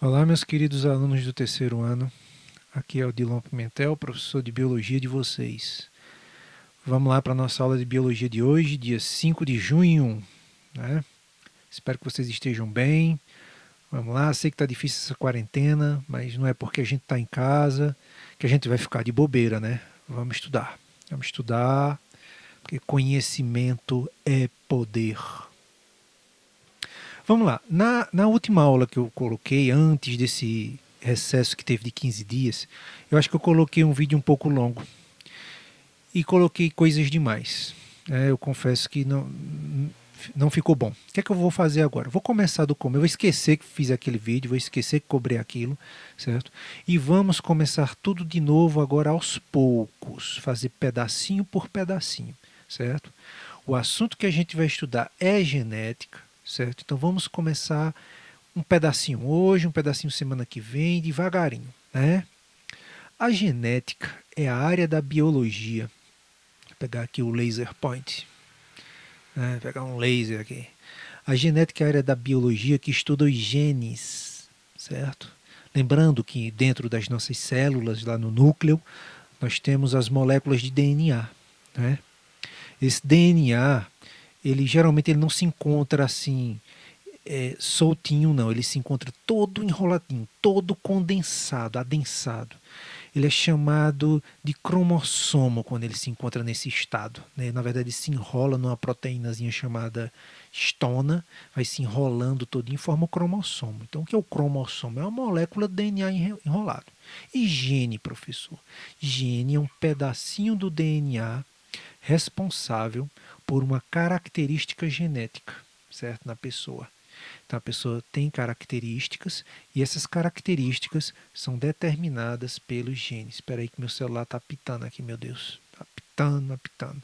Olá, meus queridos alunos do terceiro ano. Aqui é o Dilon Pimentel, professor de Biologia de vocês. Vamos lá para a nossa aula de Biologia de hoje, dia 5 de junho. Né? Espero que vocês estejam bem. Vamos lá, sei que está difícil essa quarentena, mas não é porque a gente está em casa que a gente vai ficar de bobeira, né? Vamos estudar. Vamos estudar, porque conhecimento é poder. Vamos lá. Na última aula que eu coloquei, antes desse recesso que teve de 15 dias, eu acho que eu coloquei um vídeo um pouco longo e coloquei coisas demais. Eu confesso que não ficou bom. O que é que eu vou fazer agora? Vou começar do começo. Eu vou esquecer que fiz aquele vídeo, vou esquecer que cobrei aquilo, certo? E vamos começar tudo de novo agora aos poucos, fazer pedacinho por pedacinho, certo? O assunto que a gente vai estudar é genética, certo? Então vamos começar um pedacinho hoje, um pedacinho semana que vem, devagarinho, né? A genética é a área da biologia. Vou pegar aqui o laser point, né? Vou pegar um laser aqui. A genética é a área da biologia que estuda os genes, certo? Lembrando que dentro das nossas células, lá no núcleo, nós temos as moléculas de DNA, né? Esse DNA, ele geralmente ele não se encontra assim soltinho, não. Ele se encontra todo enroladinho, todo condensado, adensado. Ele é chamado de cromossomo quando ele se encontra nesse estado, né? Na verdade, ele se enrola numa proteínazinha chamada histona, vai se enrolando todo e forma o cromossomo. Então, o que é o cromossomo? É uma molécula de DNA enrolado. E gene, professor? Gene é um pedacinho do DNA responsável por uma característica genética, certo? Na pessoa. Então a pessoa tem características e essas características são determinadas pelos genes. Espera aí que meu celular está apitando aqui, meu Deus. Está apitando, apitando.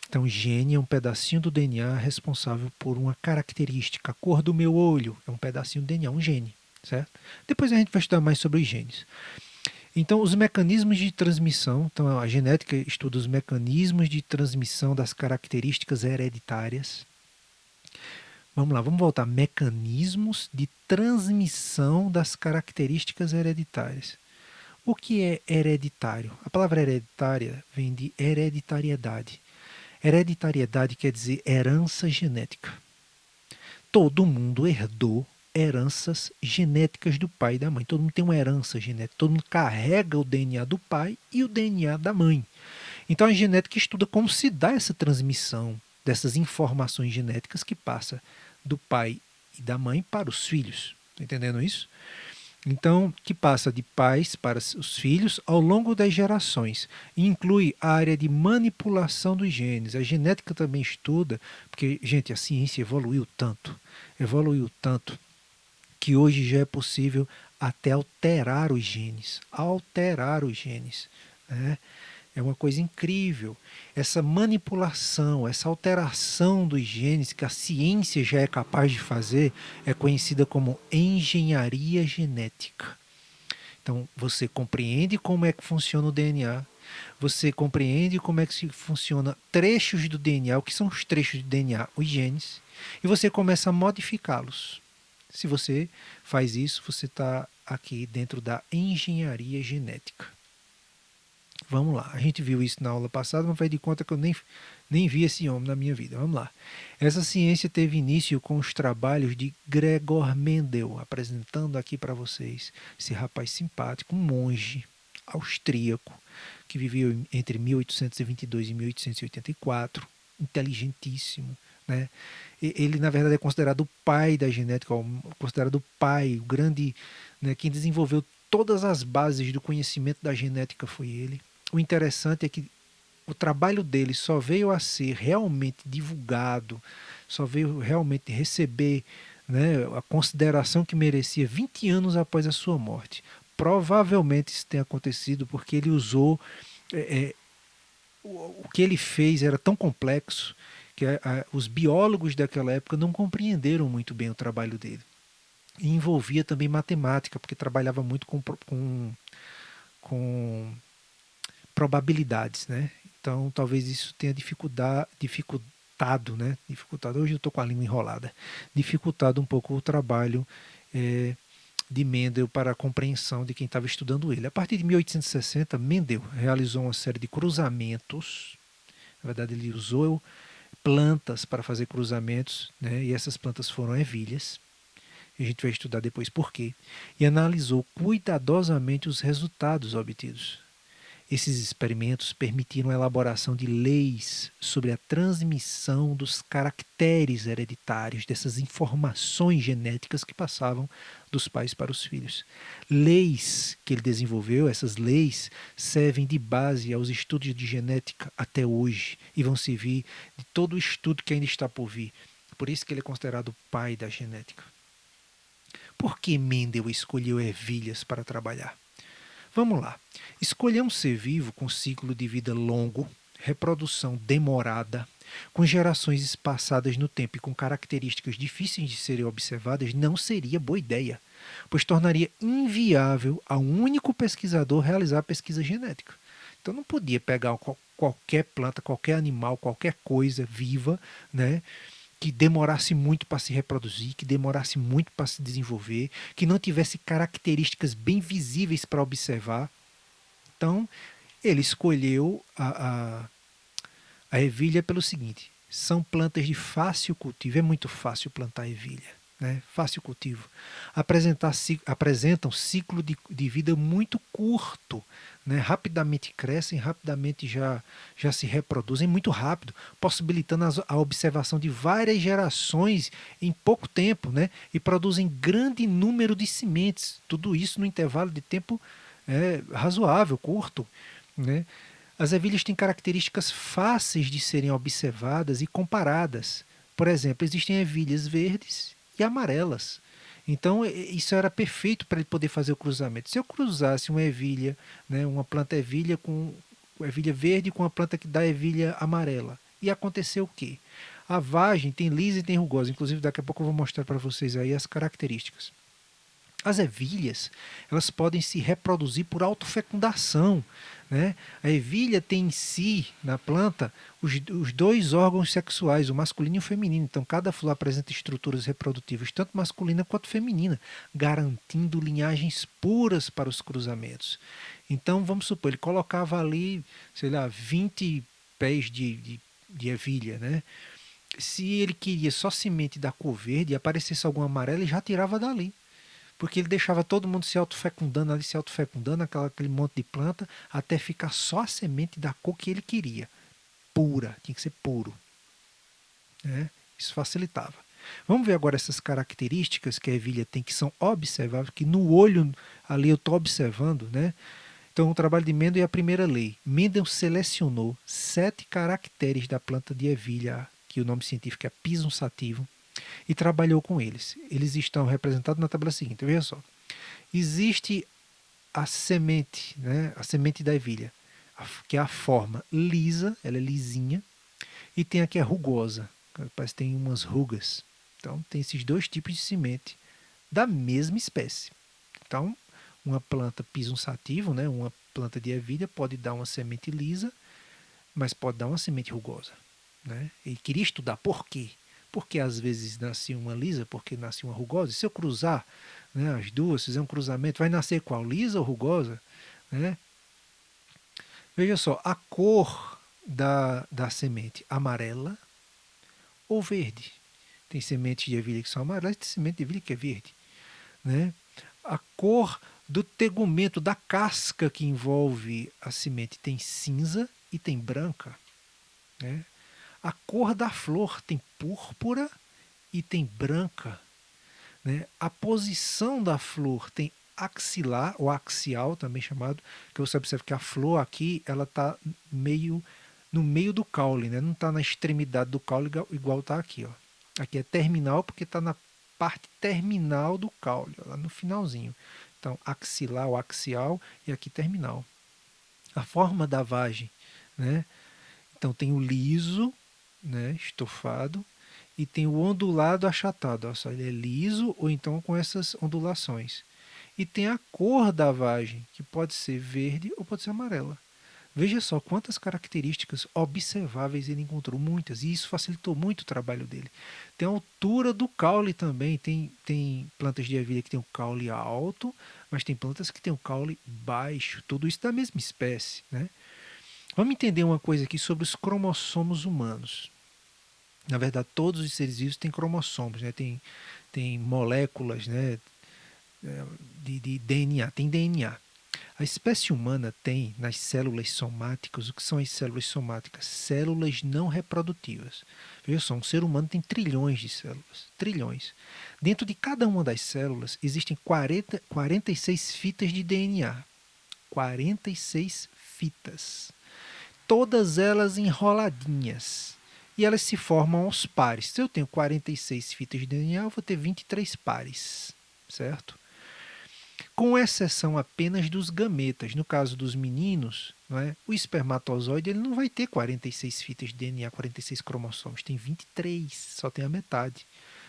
Então, gene é um pedacinho do DNA responsável por uma característica. A cor do meu olho é um pedacinho do DNA, um gene, certo? Depois a gente vai estudar mais sobre os genes. Então, os mecanismos de transmissão, então a genética estuda os mecanismos de transmissão das características hereditárias. Vamos lá, vamos voltar. Mecanismos de transmissão das características hereditárias. O que é hereditário? A palavra hereditária vem de hereditariedade. Hereditariedade quer dizer herança genética. Todo mundo herdou heranças genéticas do pai e da mãe. Todo mundo tem uma herança genética. Todo mundo carrega o DNA do pai e o DNA da mãe. Então a genética estuda como se dá essa transmissão dessas informações genéticas que passa do pai e da mãe para os filhos. Está entendendo isso? Então, que passa de pais para os filhos ao longo das gerações. E inclui a área de manipulação dos genes. A genética também estuda, porque, gente, a ciência evoluiu tanto, que hoje já é possível até alterar os genes. Alterar os genes. Né? É uma coisa incrível. Essa manipulação, essa alteração dos genes que a ciência já é capaz de fazer é conhecida como engenharia genética. Então, você compreende como é que funciona o DNA, você compreende como é que se funciona trechos do DNA, o que são os trechos do DNA, os genes, e você começa a modificá-los. Se você faz isso, você está aqui dentro da engenharia genética. Vamos lá, a gente viu isso na aula passada, mas faz de conta que eu nem vi esse homem na minha vida. Vamos lá. Essa ciência teve início com os trabalhos de Gregor Mendel, apresentando aqui para vocês esse rapaz simpático, um monge austríaco, que viveu entre 1822 e 1884, inteligentíssimo. Né? Ele, na verdade, é considerado o pai da genética, considerado o pai, o grande, né, quem desenvolveu todas as bases do conhecimento da genética foi ele. O interessante é que o trabalho dele só veio a ser realmente divulgado, só veio realmente receber, né, a consideração que merecia 20 anos após a sua morte. Provavelmente isso tem acontecido porque ele usou. É, o que ele fez era tão complexo que os biólogos daquela época não compreenderam muito bem o trabalho dele. E envolvia também matemática, porque trabalhava muito com probabilidades, né? Então talvez isso tenha dificultado, né? Dificultado. Hoje eu estou com a língua enrolada. Dificultado um pouco o trabalho de Mendel para a compreensão de quem estava estudando ele. A partir de 1860, Mendel realizou uma série de cruzamentos. Na verdade, ele usou plantas para fazer cruzamentos, né? E essas plantas foram ervilhas. A gente vai estudar depois por quê. E analisou cuidadosamente os resultados obtidos. Esses experimentos permitiram a elaboração de leis sobre a transmissão dos caracteres hereditários, dessas informações genéticas que passavam dos pais para os filhos. Leis que ele desenvolveu, essas leis servem de base aos estudos de genética até hoje e vão servir de todo o estudo que ainda está por vir. Por isso que ele é considerado o pai da genética. Por que Mendel escolheu ervilhas para trabalhar? Vamos lá. Escolher um ser vivo com ciclo de vida longo, reprodução demorada, com gerações espaçadas no tempo e com características difíceis de serem observadas não seria boa ideia, pois tornaria inviável a um único pesquisador realizar a pesquisa genética. Então não podia pegar qualquer planta, qualquer animal, qualquer coisa viva, né, que demorasse muito para se reproduzir, que demorasse muito para se desenvolver, que não tivesse características bem visíveis para observar. Então, ele escolheu a ervilha pelo seguinte: são plantas de fácil cultivo, é muito fácil plantar ervilha, né? Fácil cultivo. Apresentam ciclo de vida muito curto, né? Rapidamente crescem, rapidamente já se reproduzem muito rápido, possibilitando a observação de várias gerações em pouco tempo, né? E produzem grande número de sementes, tudo isso no intervalo de tempo razoável, curto, né? As ervilhas têm características fáceis de serem observadas e comparadas. Por exemplo, existem ervilhas verdes e amarelas. Então, isso era perfeito para ele poder fazer o cruzamento. Se eu cruzasse uma ervilha, né, uma planta ervilha com ervilha verde com a planta que dá ervilha amarela, ia acontecer o quê? A vagem tem lisa e tem rugosa. Inclusive, daqui a pouco eu vou mostrar para vocês aí as características. As ervilhas, elas podem se reproduzir por autofecundação, né? A ervilha tem em si, na planta, os dois órgãos sexuais, o masculino e o feminino. Então, cada flor apresenta estruturas reprodutivas, tanto masculina quanto feminina, garantindo linhagens puras para os cruzamentos. Então, vamos supor, ele colocava ali, sei lá, 20 pés de ervilha, né? Se ele queria só semente da cor verde e aparecesse alguma amarela, ele já tirava dali, porque ele deixava todo mundo se autofecundando ali, se autofecundando, aquele monte de planta, até ficar só a semente da cor que ele queria. Pura, tinha que ser puro, né? Isso facilitava. Vamos ver agora essas características que a ervilha tem, que são observáveis, que no olho ali eu estou observando, né? Então, o trabalho de Mendel é a primeira lei. Mendel selecionou 7 caracteres da planta de ervilha, que o nome científico é Pisum sativum, e trabalhou com eles. Eles estão representados na tabela seguinte. Veja só. Existe a semente, né? A semente da ervilha, que é a forma lisa, ela é lisinha, e tem aqui a rugosa, parece que tem umas rugas. Então, tem esses dois tipos de semente da mesma espécie. Então, uma planta Pisum sativum, né? Uma planta de ervilha pode dar uma semente lisa, mas pode dar uma semente rugosa, né? Ele queria estudar por quê. Porque às vezes nasce uma lisa, porque nasce uma rugosa. E se eu cruzar, né, as duas, fizer um cruzamento, vai nascer qual? Lisa ou rugosa? Né? Veja só, a cor da semente, amarela ou verde. Tem sementes de ervilha que são amarelas, tem semente de ervilha que é verde. Né? A cor do tegumento, da casca que envolve a semente, tem cinza e tem branca. Né? A cor da flor tem púrpura e tem branca. Né? A posição da flor tem axilar, ou axial também chamado, que você observa que a flor aqui ela está meio no meio do caule, né? Não está na extremidade do caule igual está aqui. Ó. Aqui é terminal porque está na parte terminal do caule, ó, lá no finalzinho. Então, axilar ou axial e aqui terminal. A forma da vagem, né? Então tem o liso, né, estofado, e tem o ondulado achatado. Olha só, ele é liso ou então com essas ondulações. E tem a cor da vagem, que pode ser verde ou pode ser amarela. Veja só quantas características observáveis ele encontrou, muitas, e isso facilitou muito o trabalho dele. Tem a altura do caule também, tem plantas de ervilha que tem um caule alto, mas tem plantas que tem um caule baixo, tudo isso da mesma espécie, né? Vamos entender uma coisa aqui sobre os cromossomos humanos. Na verdade, todos os seres vivos têm cromossomos, né? Tem moléculas, né, de DNA, tem DNA. A espécie humana tem nas células somáticas, o que são as células somáticas? Células não reprodutivas. Veja só, um ser humano tem trilhões de células, trilhões. Dentro de cada uma das células existem 46 fitas de DNA. 46 fitas. Todas elas enroladinhas. E elas se formam aos pares. Se eu tenho 46 fitas de DNA, eu vou ter 23 pares, certo? Com exceção apenas dos gametas. No caso dos meninos, não é? O espermatozoide ele não vai ter 46 fitas de DNA, 46 cromossomos, tem 23, só tem a metade.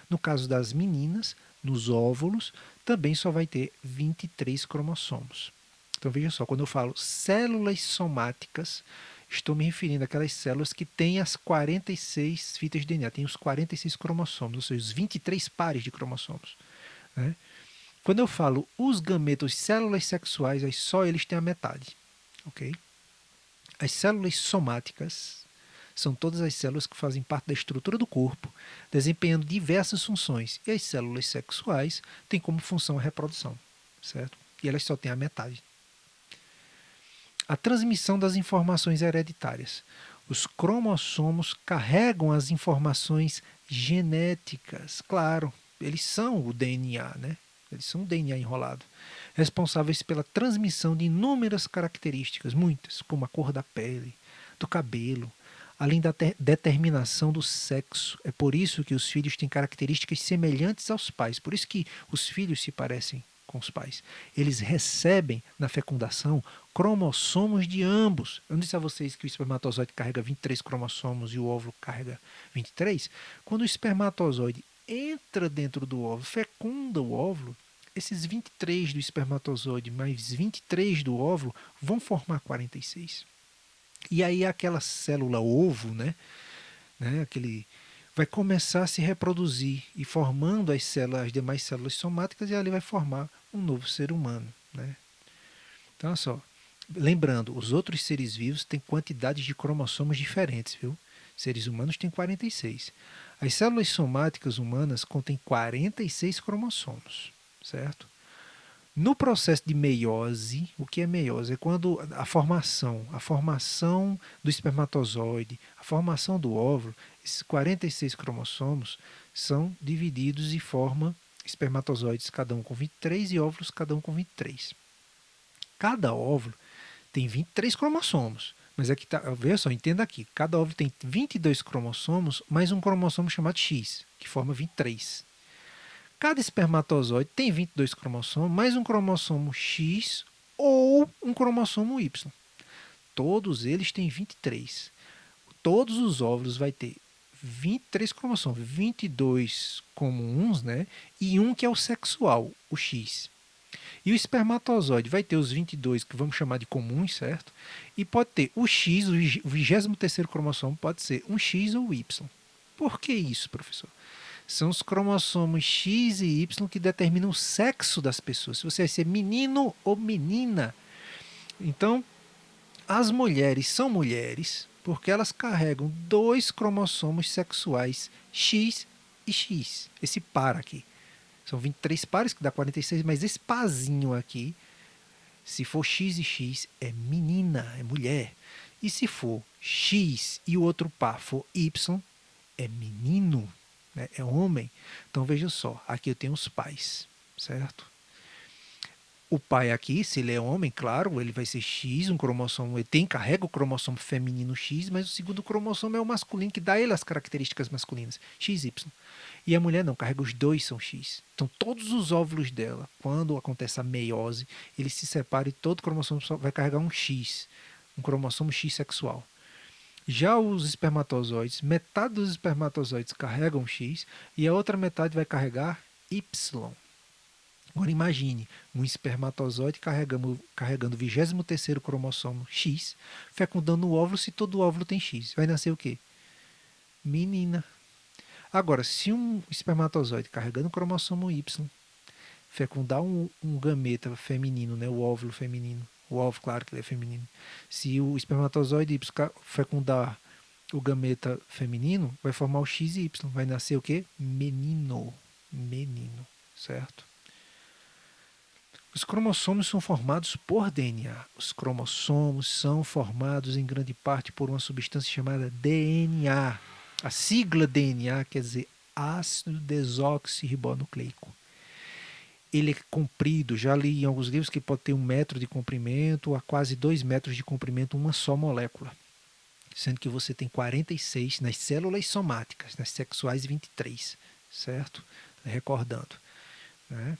No caso das meninas, nos óvulos, também só vai ter 23 cromossomos. Então veja só, quando eu falo células somáticas, estou me referindo àquelas células que têm as 46 fitas de DNA, têm os 46 cromossomos, ou seja, os 23 pares de cromossomos, né? Quando eu falo os gametos, células sexuais, aí só eles têm a metade, ok? As células somáticas são todas as células que fazem parte da estrutura do corpo, desempenhando diversas funções. E as células sexuais têm como função a reprodução, certo? E elas só têm a metade. A transmissão das informações hereditárias. Os cromossomos carregam as informações genéticas. Claro, eles são o DNA, né? Eles são o DNA enrolado, responsáveis pela transmissão de inúmeras características, muitas, como a cor da pele, do cabelo, além da determinação do sexo. É por isso que os filhos têm características semelhantes aos pais, por isso que os filhos se parecem com os pais. Eles recebem na fecundação cromossomos de ambos. Eu não disse a vocês que o espermatozoide carrega 23 cromossomos e o óvulo carrega 23? Quando o espermatozoide entra dentro do óvulo, fecunda o óvulo, esses 23 do espermatozoide mais 23 do óvulo vão formar 46. E aí aquela célula ovo, aquele vai começar a se reproduzir e formando as demais células somáticas e ali vai formar um novo ser humano, né? Então, olha só, lembrando, os outros seres vivos têm quantidades de cromossomos diferentes, viu? Seres humanos têm 46. As células somáticas humanas contêm 46 cromossomos, certo? No processo de meiose, o que é meiose? É quando a formação do espermatozoide, a formação do óvulo, esses 46 cromossomos são divididos e formam espermatozoides cada um com 23 e óvulos cada um com 23. Cada óvulo tem 23 cromossomos. Mas aqui tá, veja só, entenda aqui, cada óvulo tem 22 cromossomos mais um cromossomo chamado X, que forma 23. Cada espermatozoide tem 22 cromossomos mais um cromossomo X ou um cromossomo Y. Todos eles têm 23. Todos os óvulos vai ter 23 cromossomos, 22 comuns, né? E um que é o sexual, o X. E o espermatozoide vai ter os 22 que vamos chamar de comuns, certo? E pode ter o X, o 23º cromossomo pode ser um X ou Y. Por que isso, professor? São os cromossomos X e Y que determinam o sexo das pessoas, se você vai ser menino ou menina. Então, as mulheres são mulheres porque elas carregam dois cromossomos sexuais, X e X. Esse par aqui. São 23 pares, que dá 46, mas esse parzinho aqui, se for X e X, é menina, é mulher. E se for X e o outro par for Y, é menino, né? É homem. Então veja só, aqui eu tenho os pais, certo? O pai aqui, se ele é homem, claro, ele vai ser X, um cromossomo, carrega o cromossomo feminino X, mas o segundo cromossomo é o masculino, que dá ele as características masculinas, XY. E a mulher não, carrega os dois são X. Então todos os óvulos dela, quando acontece a meiose, ele se separa e todo cromossomo vai carregar um X, um cromossomo X sexual. Já os espermatozoides, metade dos espermatozoides carregam X e a outra metade vai carregar Y. Agora imagine um espermatozoide carregando o 23º cromossomo X, fecundando o óvulo. Se todo óvulo tem X, vai nascer o quê? Menina. Agora, se um espermatozoide carregando o cromossomo Y fecundar um gameta feminino, né, o óvulo feminino, o óvulo, claro que ele é feminino. Se o espermatozoide Y fecundar o gameta feminino, vai formar o XY, vai nascer o quê? Menino. Menino, certo? Os cromossomos são formados por DNA. Os cromossomos são formados em grande parte por uma substância chamada DNA. A sigla DNA quer dizer ácido desoxirribonucleico. Ele é comprido, já li em alguns livros que pode ter 1 metro de comprimento a quase 2 metros de comprimento, uma só molécula. Sendo que você tem 46 nas células somáticas, nas sexuais 23, certo? Recordando, né?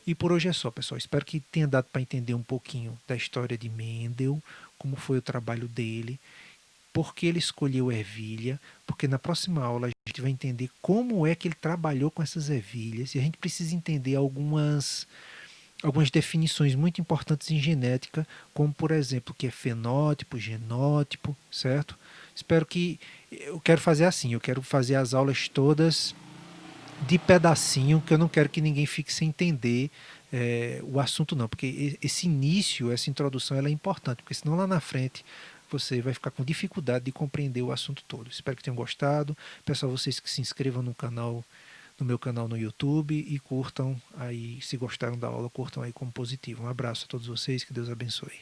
E por hoje é só, pessoal. Espero que tenha dado para entender um pouquinho da história de Mendel, como foi o trabalho dele, por que ele escolheu ervilha, porque na próxima aula a gente vai entender como é que ele trabalhou com essas ervilhas, e a gente precisa entender algumas definições muito importantes em genética, como por exemplo o que é fenótipo, genótipo, certo? Espero que eu quero fazer assim, eu quero fazer as aulas todas de pedacinho, que eu não quero que ninguém fique sem entender o assunto não, porque esse início, essa introdução, ela é importante, porque senão lá na frente você vai ficar com dificuldade de compreender o assunto todo. Espero que tenham gostado. Peço a vocês que se inscrevam no meu canal no YouTube e curtam aí, se gostaram da aula, curtam aí como positivo. Um abraço a todos vocês, que Deus abençoe.